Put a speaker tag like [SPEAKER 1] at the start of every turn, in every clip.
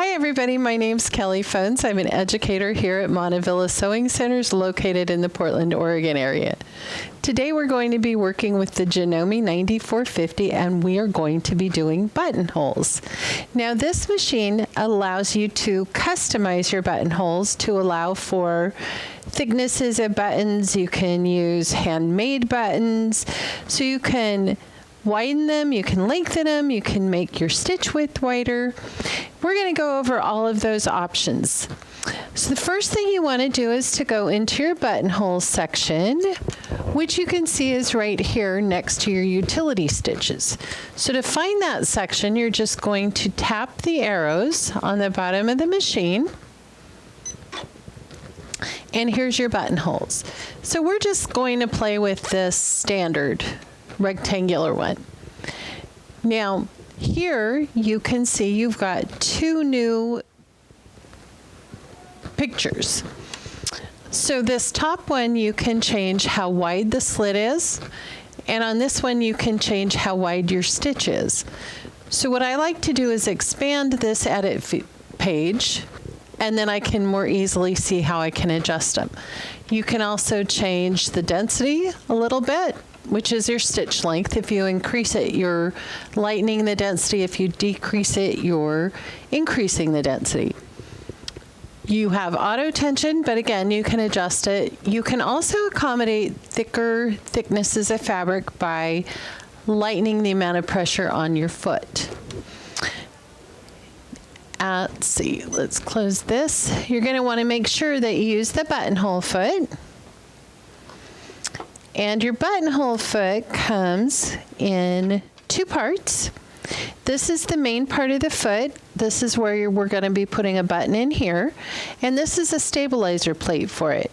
[SPEAKER 1] Hi everybody, my name's Kelly Phones. I'm an educator here at Montavilla Sewing Centers located in the Portland, Oregon area. Today we're going to be working with the Janome 9450 and we are going to be doing buttonholes. Now this machine allows you to customize your buttonholes to allow for thicknesses of buttons. You can use handmade buttons, so you can widen them, you can lengthen them, you can make your stitch width wider. We're going to go over all of those options. So the first thing you want to do is to go into your buttonhole section, which you can see is right here next to your utility stitches. So to find that section, you're just going to tap the arrows on the bottom of the machine. And here's your buttonholes. So we're just going to play with this standard rectangular one. Now here you can see you've got two new pictures. So this top one you can change how wide the slit is, and on this one you can change how wide your stitch is. So what I like to do is expand this edit page, and then I can more easily see how I can adjust them. You can also change the density a little bit, which is your stitch length. If you increase it, you're lightening the density. If you decrease it, you're increasing the density. You have auto tension, but again, you can adjust it. You can also accommodate thicker thicknesses of fabric by lightening the amount of pressure on your foot. Let's see, let's close this. You're going to want to make sure that you use the buttonhole foot. And your buttonhole foot comes in two parts. This is the main part of the foot. This is where we're going to be putting a button in here. And this is a stabilizer plate for it.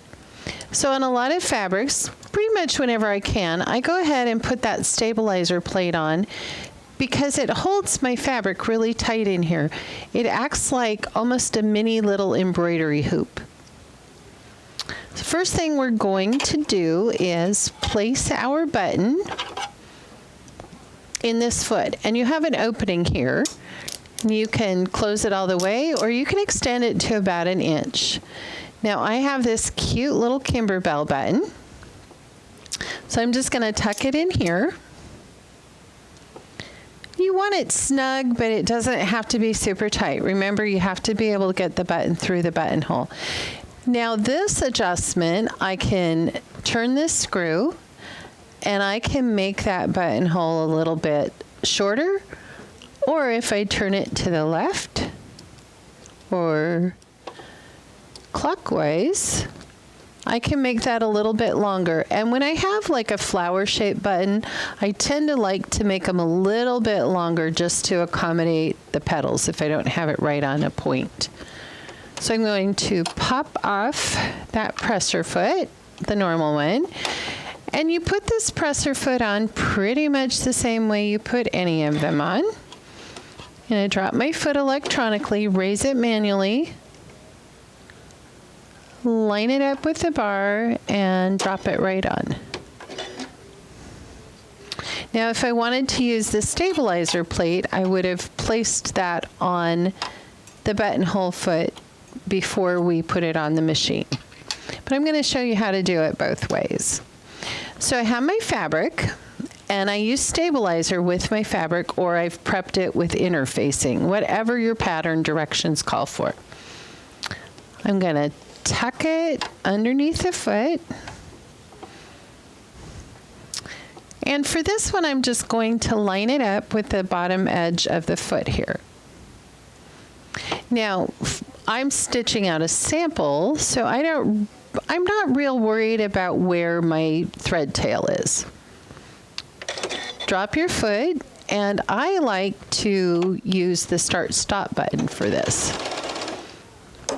[SPEAKER 1] So on a lot of fabrics, pretty much whenever I can, I go ahead and put that stabilizer plate on because it holds my fabric really tight in here. It acts like almost a mini little embroidery hoop. The first thing we're going to do is place our button in this foot, and you have an opening here. You can close it all the way, or you can extend it to about 1 inch. Now I have this cute little Kimberbell button, so I'm just going to tuck it in here. You want it snug, but it doesn't have to be super tight. Remember, you have to be able to get the button through the buttonhole. Now this adjustment, I can turn this screw and I can make that buttonhole a little bit shorter, or if I turn it to the left or clockwise, I can make that a little bit longer. And when I have like a flower shaped button, I tend to like to make them a little bit longer just to accommodate the petals if I don't have it right on a point. So I'm going to pop off that presser foot, the normal one, and you put this presser foot on pretty much the same way you put any of them on. I'm going to drop my foot electronically, raise it manually, line it up with the bar, and drop it right on. Now if I wanted to use the stabilizer plate, I would have placed that on the buttonhole foot before we put it on the machine. But I'm going to show you how to do it both ways. So I have my fabric, and I use stabilizer with my fabric, or I've prepped it with interfacing, whatever your pattern directions call for. I'm going to tuck it underneath the foot. And for this one, I'm just going to line it up with the bottom edge of the foot here. Now, I'm stitching out a sample, so I'm not real worried about where my thread tail is. Drop your foot, and I like to use the start-stop button for this.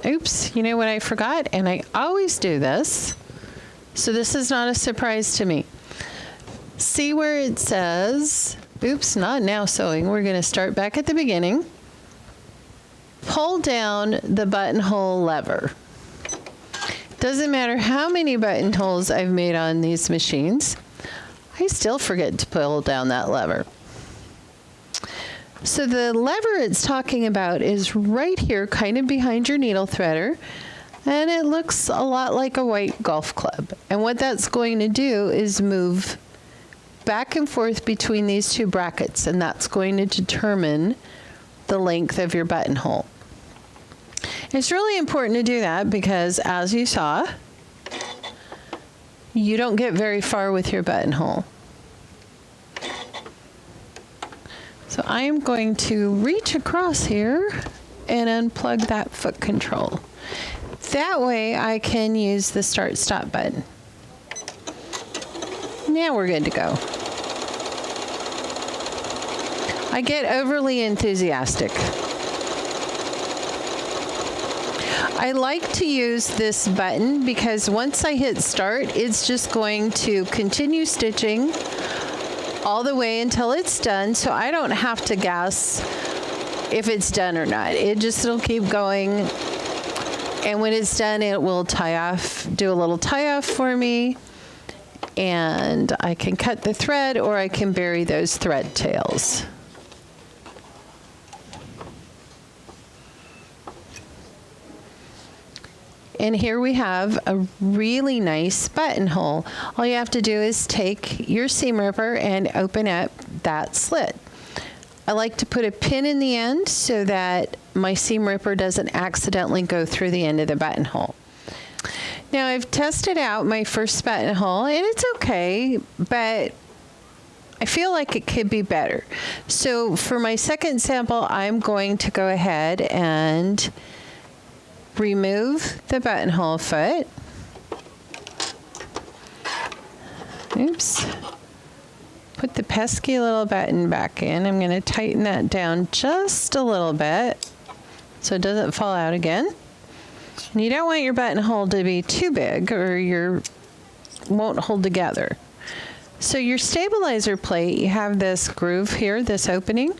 [SPEAKER 1] Oops, you know what I forgot? And I always do this, so this is not a surprise to me. See where it says, oops, not now sewing. We're going to start back at the beginning. Pull down the buttonhole lever. Doesn't matter how many buttonholes I've made on these machines, I still forget to pull down that lever. So the lever it's talking about is right here, kind of behind your needle threader, and it looks a lot like a white golf club. And what that's going to do is move back and forth between these two brackets, and that's going to determine the length of your buttonhole. It's really important to do that because, as you saw, you don't get very far with your buttonhole. So I am going to reach across here and unplug that foot control. That way I can use the start-stop button. Now we're good to go. I get overly enthusiastic. I like to use this button because once I hit start, it's just going to continue stitching all the way until it's done, so I don't have to guess if it's done or not. It'll keep going, and when it's done, it will tie off, do a little tie off for me, and I can cut the thread or I can bury those thread tails. And here we have a really nice buttonhole. All you have to do is take your seam ripper and open up that slit. I like to put a pin in the end so that my seam ripper doesn't accidentally go through the end of the buttonhole. Now I've tested out my first buttonhole and it's okay, but I feel like it could be better. So for my second sample, I'm going to go ahead and remove the buttonhole foot. Oops. Put the pesky little button back in. I'm going to tighten that down just a little bit so it doesn't fall out again. And you don't want your buttonhole to be too big or you won't hold together. So your stabilizer plate, you have this groove here, this opening.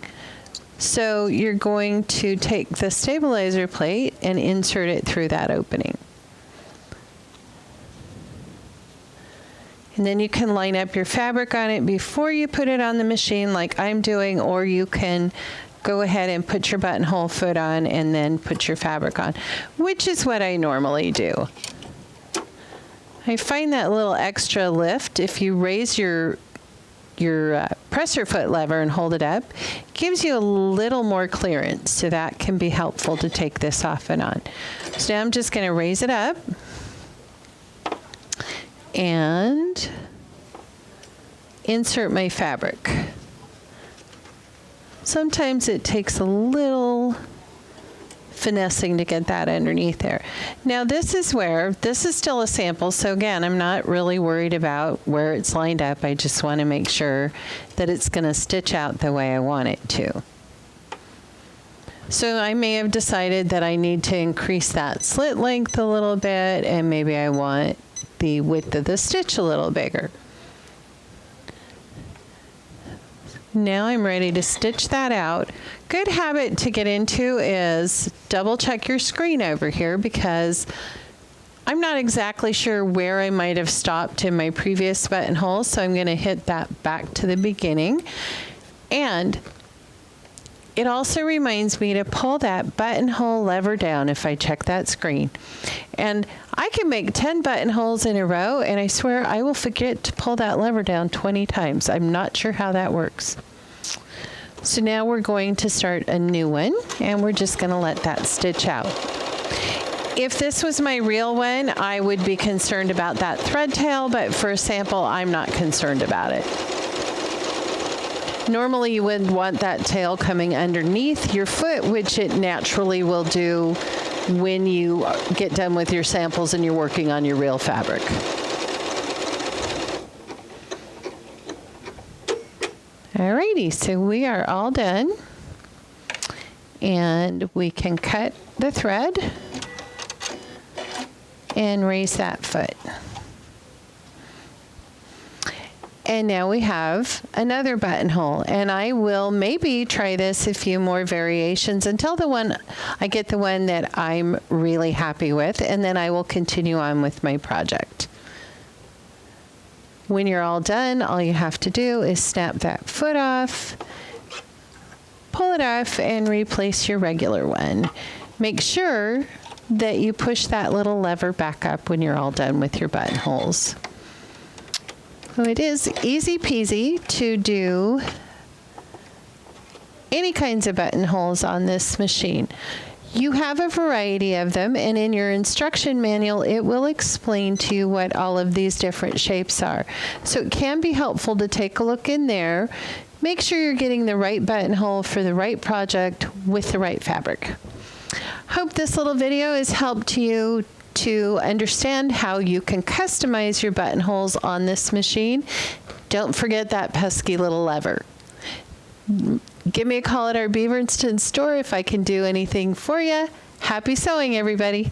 [SPEAKER 1] So you're going to take the stabilizer plate and insert it through that opening. And then you can line up your fabric on it before you put it on the machine like I'm doing, or you can go ahead and put your buttonhole foot on and then put your fabric on, which is what I normally do. I find that little extra lift, if you raise your presser foot lever and hold it up, gives you a little more clearance, so that can be helpful to take this off and on. So now I'm just going to raise it up and insert my fabric. Sometimes it takes a little finessing to get that underneath there. Now this is still a sample, so again, I'm not really worried about where it's lined up. I just want to make sure that it's going to stitch out the way I want it to. So I may have decided that I need to increase that slit length a little bit, and maybe I want the width of the stitch a little bigger. Now I'm ready to stitch that out. Good habit to get into is double check your screen over here, because I'm not exactly sure where I might have stopped in my previous buttonhole, so I'm going to hit that back to the beginning. And it also reminds me to pull that buttonhole lever down if I check that screen. And I can make 10 buttonholes in a row, and I swear I will forget to pull that lever down 20 times. I'm not sure how that works. So now we're going to start a new one, and we're just going to let that stitch out. If this was my real one, I would be concerned about that thread tail, but for a sample, I'm not concerned about it. Normally you would want that tail coming underneath your foot, which it naturally will do when you get done with your samples and you're working on your real fabric. Alrighty, so we are all done, and we can cut the thread and raise that foot. And now we have another buttonhole, and I will maybe try this a few more variations until I get the one that I'm really happy with, and then I will continue on with my project. When you're all done, all you have to do is snap that foot off pull it off and replace your regular one. Make sure that you push that little lever back up when you're all done with your buttonholes. So it is easy peasy to do any kinds of buttonholes on this machine. You have a variety of them, and in your instruction manual, it will explain to you what all of these different shapes are. So it can be helpful to take a look in there. Make sure you're getting the right buttonhole for the right project with the right fabric. Hope this little video has helped you to understand how you can customize your buttonholes on this machine. Don't forget that pesky little lever. Give me a call at our Beaverton store if I can do anything for you. Happy sewing, everybody.